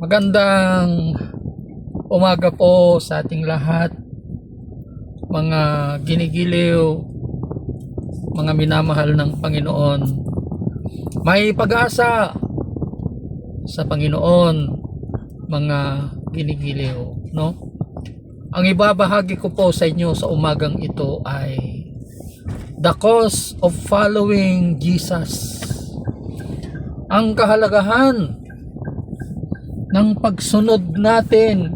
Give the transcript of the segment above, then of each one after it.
Magandang umaga po sa ating lahat, mga ginigiliw, mga minamahal ng Panginoon. May pag-asa sa Panginoon, mga ginigiliw, no? Ang ibabahagi ko po sa inyo sa umagang ito ay the cost of following Jesus. Ang kahalagahan ng pagsunod natin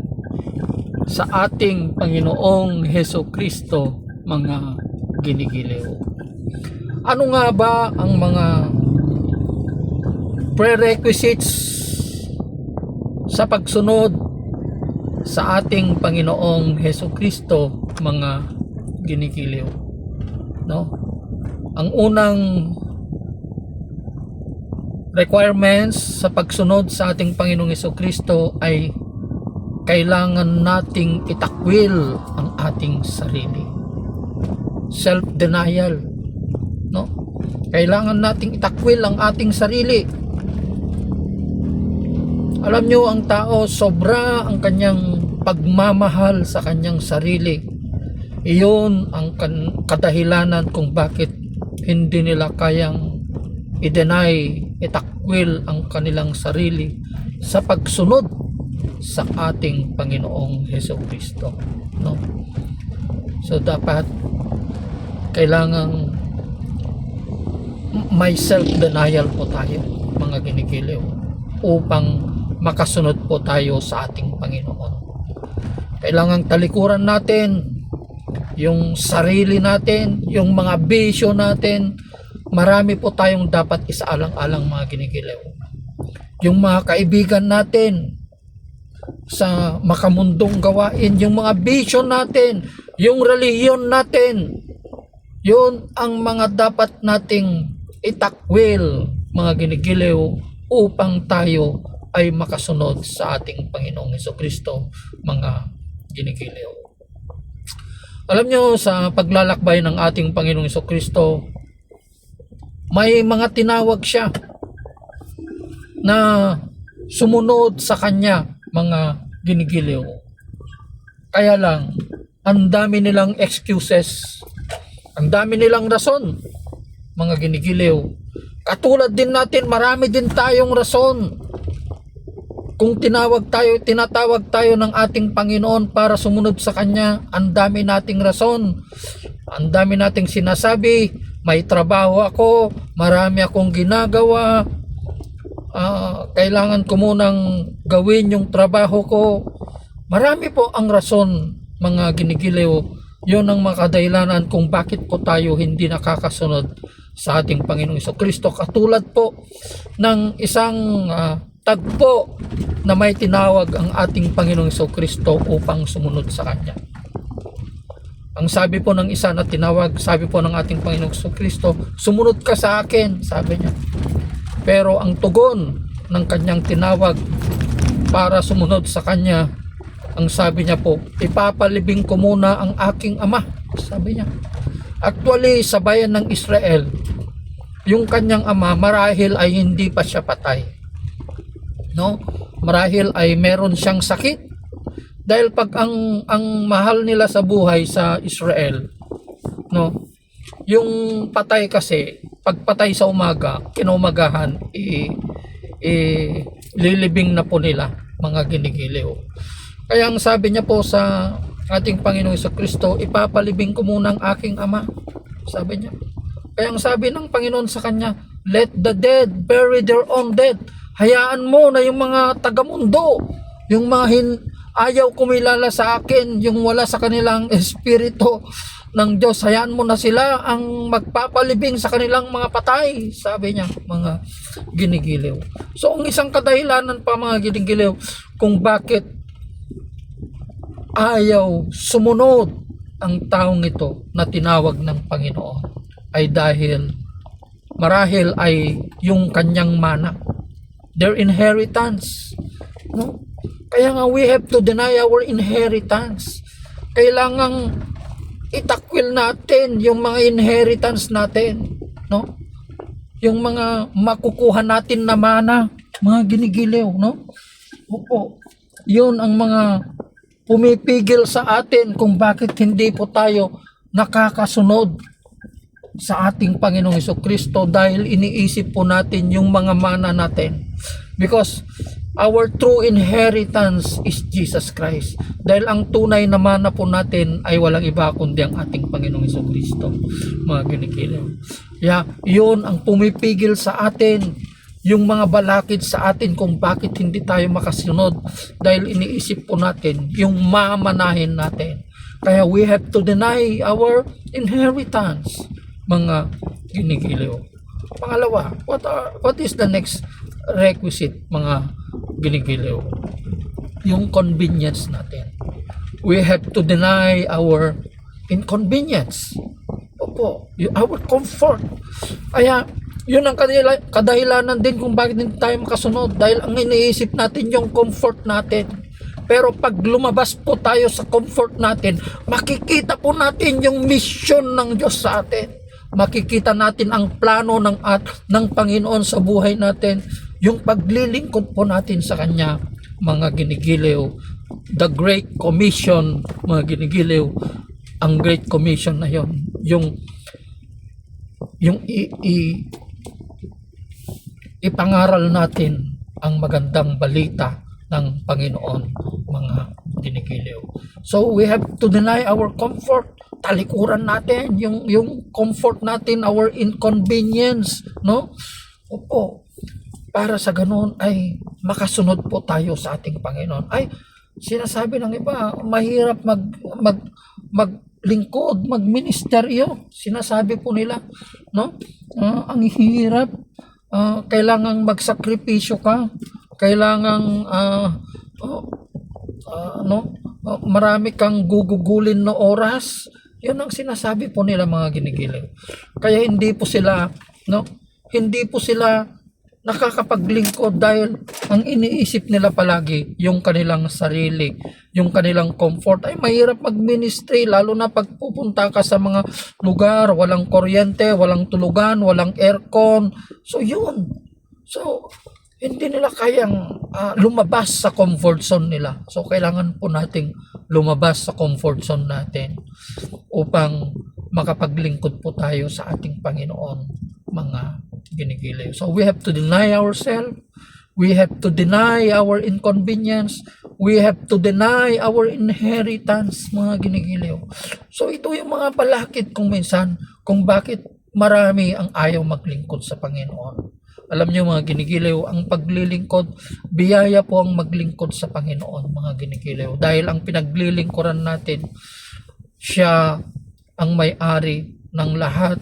sa ating Panginoong Hesukristo, mga ginigiliw. Ano nga ba ang mga prerequisites sa pagsunod sa ating Panginoong Hesukristo, mga ginigiliw? No? Ang unang requirements sa pagsunod sa ating Panginoong Hesukristo ay kailangan nating itakwil ang ating sarili. Self-denial, no? Kailangan nating itakwil ang ating sarili. Alam nyo, ang tao, sobra ang kanyang pagmamahal sa kanyang sarili. Iyon ang kadahilanan kung bakit hindi nila kayang i-deny, itakwil ang kanilang sarili sa pagsunod sa ating Panginoong Hesukristo, no? So dapat kailangang may self-denial po tayo, mga ginigiliw, upang makasunod po tayo sa ating Panginoon. Kailangang talikuran natin yung sarili natin, yung mga bisyo natin. Marami po tayong dapat isaalang-alang, mga ginigiliw. Yung mga kaibigan natin sa makamundong gawain, yung mga bisyo natin, yung relihiyon natin, yun ang mga dapat nating itakwil, mga ginigiliw, upang tayo ay makasunod sa ating Panginoong Hesukristo, mga ginigiliw. Alam nyo, sa paglalakbay ng ating Panginoong Hesukristo, may mga tinawag siya na sumunod sa kanya, mga ginigiliw. Kaya lang, ang dami nilang excuses, ang dami nilang rason, mga ginigiliw. Katulad din natin, marami din tayong rason. Kung tinatawag tayo ng ating Panginoon para sumunod sa kanya, ang dami nating rason. Ang dami nating sinasabi, may trabaho ako, marami akong ginagawa, kailangan ko munang gawin yung trabaho ko. Marami po ang rason, mga ginigiliw. Yun ang makadahilanan kung bakit po tayo hindi nakakasunod sa ating Panginoong Hesukristo. Katulad po ng isang tagpo na may tinawag ang ating Panginoong Hesukristo upang sumunod sa kanya. Ang sabi po ng isa na tinawag, sabi po ng ating Panginoong Hesukristo, sumunod ka sa akin, sabi niya. Pero ang tugon ng kanyang tinawag para sumunod sa kanya, ang sabi niya po, ipapalibing ko muna ang aking ama, sabi niya. Actually, sa bayan ng Israel, yung kanyang ama, marahil ay hindi pa siya patay, no? Marahil ay meron siyang sakit. Dahil pag ang mahal nila sa buhay sa Israel, no, yung patay kasi, pag patay sa umaga, kinaumagahan, lilibing na po nila, mga ginigiliw. Kaya ang sabi niya po sa ating Panginoong Hesukristo, ipapalibing ko muna ang aking ama, sabi niya. Kaya ang sabi ng Panginoon sa kanya, let the dead bury their own dead. Hayaan mo na yung mga tagamundo, yung mga ayaw kumilala sa akin, yung wala sa kanilang espiritu ng Diyos, hayaan mo na sila ang magpapalibing sa kanilang mga patay, sabi niya, mga ginigiliw. So ang isang kadahilanan pa, mga ginigiliw, kung bakit ayaw sumunod ang taong ito na tinawag ng Panginoon ay dahil marahil ay yung kanyang mana, their inheritance, no? Kaya nga we have to deny our inheritance. Kailangang itakwil natin yung mga inheritance natin, no? Yung mga makukuha natin na mana, mga ginigiliw, no? Opo, yun ang mga pumipigil sa atin kung bakit hindi po tayo nakakasunod sa ating Panginoong Hesukristo, dahil iniisip po natin yung mga mana natin. Because our true inheritance is Jesus Christ. Dahil ang tunay na mana po natin ay walang iba kundi ang ating Panginoong Hesukristo, mga ginikilaw. Yun ang pumipigil sa atin, yung mga balakid sa atin kung bakit hindi tayo makasunod, dahil iniisip po natin yung mamanahin natin. Kaya we have to deny our inheritance, mga ginigiliw. Pangalawa, what is the next requisite, mga ginigiliw? Yung convenience natin. We have to deny our inconvenience. Opo, our comfort. Kaya yun ang kadahilanan din kung bakit hindi tayo makasunod, dahil ang iniisip natin yung comfort natin. Pero pag lumabas po tayo sa comfort natin, makikita po natin yung mission ng Diyos sa atin. Makikita natin ang plano ng Panginoon sa buhay natin, yung paglilingkod po natin sa Kanya, mga ginigiliw. The Great Commission, mga ginigiliw, ang Great Commission na yon, yung ipangaral natin ang magandang balita ng Panginoon, mga ginigiliw. So we have to deny our comfort, talikuran natin yung comfort natin, our inconvenience, no? Opo, para sa ganoon ay makasunod po tayo sa ating Panginoon. Ay, sinasabi ng iba, mahirap maglingkod, magministeryo. Sinasabi po nila, no? Ang hirap, kailangang magsakripisyo ka, kailangang marami kang gugugulin na oras. Yun ang sinasabi po nila, mga ginigiliw. Kaya hindi po sila nakakapaglingkod, dahil ang iniisip nila palagi yung kanilang sarili, yung kanilang comfort. Ay, mahirap mag-ministry, lalo na pag pupunta ka sa mga lugar, walang kuryente, walang tulugan, walang aircon. So yun. So hindi nila kayang lumabas sa comfort zone nila. So kailangan po nating lumabas sa comfort zone natin upang makapaglingkod po tayo sa ating Panginoon, mga ginigiliw. So we have to deny ourselves, we have to deny our inconvenience, we have to deny our inheritance, mga ginigiliw. So ito yung mga balakid kung minsan kung bakit marami ang ayaw maglingkod sa Panginoon. Alam niyo, mga ginigiliw, ang paglilingkod, biyaya po ang maglingkod sa Panginoon, mga ginigiliw. Dahil ang pinaglilingkuran natin, siya ang may-ari ng lahat.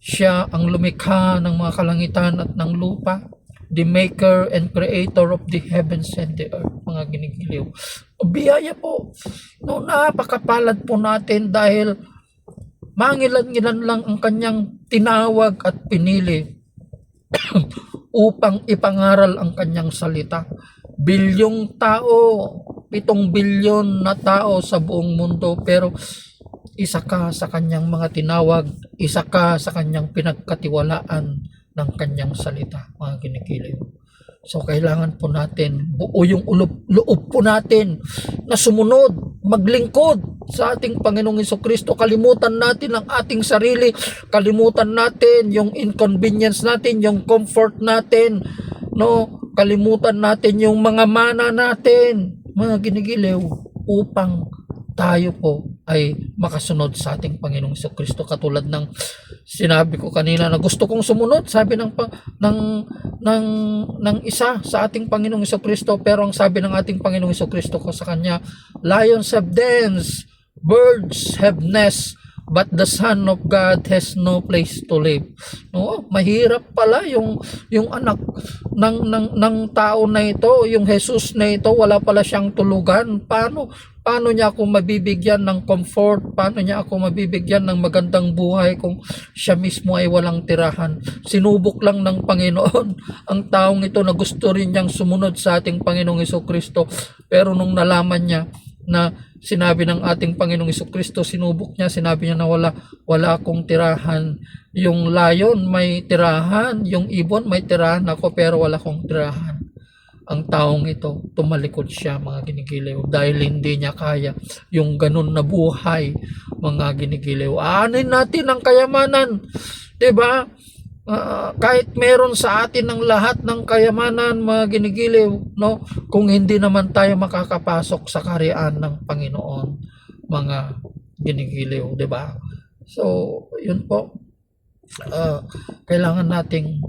Siya ang lumikha ng mga kalangitan at ng lupa, the maker and creator of the heavens and the earth, mga ginigiliw. Biyaya po. No, napakapalad po natin dahil mangilan-ngilan lang ang kanyang tinawag at pinili upang ipangaral ang kanyang salita. Bilyong tao, 7 bilyon na tao sa buong mundo, pero isa ka sa kanyang mga tinawag, isa ka sa kanyang pinagkatiwalaan ng kanyang salita, mga ginigiliw. So kailangan po natin, buo yung loob po natin na sumunod, maglingkod sa ating Panginoong Hesukristo. Kalimutan natin ang ating sarili, kalimutan natin yung inconvenience natin, yung comfort natin, no? Kalimutan natin yung mga mana natin, mga ginigiliw, upang tayo po ay makasunod sa ating Panginoong Hesukristo. Katulad ng sinabi ko kanina na gusto kong sumunod, sabi ng isa sa ating Panginoong Hesukristo, pero ang sabi ng ating Panginoong Hesukristo ko sa kanya, lions have dens, birds have nests, but the Son of God has no place to live. No, mahirap pala yung anak ng tao na ito, yung Jesus na ito, wala pala siyang tulugan. Paano niya ako mabibigyan ng comfort? Paano niya ako mabibigyan ng magandang buhay kung siya mismo ay walang tirahan? Sinubok lang ng Panginoon ang taong ito na gusto rin niyang sumunod sa ating Panginoong Hesukristo. Pero nung nalaman niya na sinabi ng ating Panginoong Hesukristo, sinubok niya, sinabi niya na wala akong tirahan. Yung lion may tirahan, yung ibon may tirahan ako, pero wala akong tirahan. ang taong ito, tumalikod siya mga ginigiliw dahil hindi niya kaya yung ganun na buhay mga ginigiliw. Aanin natin ang kayamanan, 'di ba? Kahit meron sa atin ng lahat ng kayamanan mga ginigiliw, no? Kung hindi naman tayo makakapasok sa kaharian ng Panginoon mga ginigiliw, 'di ba? So, yun po. Kailangan nating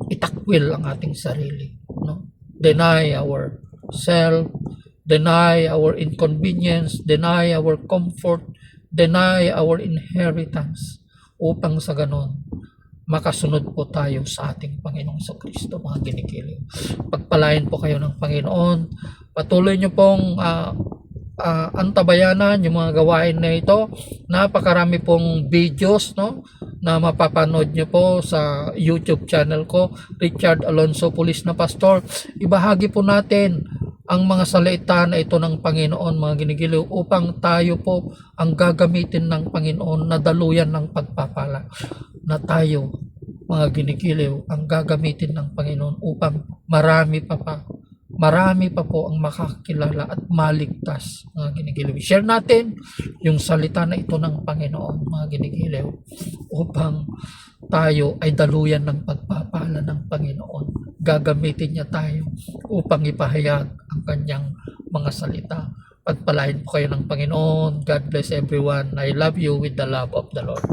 itakwil ang ating sarili, no? Deny our self, deny our inconvenience, deny our comfort, deny our inheritance upang sa ganon makasunod po tayo sa ating Panginoong Kristo mga ginigiliw. Pagpalain po kayo ng Panginoon. Patuloy nyo pong antabayanan yung mga gawain na ito. Napakarami pong videos, no, na mapapanood nyo po sa YouTube channel ko, Richard Alonso Pulis na Pastor. Ibahagi po natin ang mga salita na ito ng Panginoon mga ginigiliw upang tayo po ang gagamitin ng Panginoon na daluyan ng pagpapala, na tayo mga ginigiliw ang gagamitin ng Panginoon upang marami pa po ang makakilala at maligtas mga ginigiliw. Share natin yung salita na ito ng Panginoon mga ginigiliw upang tayo ay daluyan ng pagpapala ng Panginoon. Gagamitin niya tayo upang ipahayag ang kanyang mga salita. Pagpalain po kayo ng Panginoon. God bless everyone. I love you with the love of the Lord.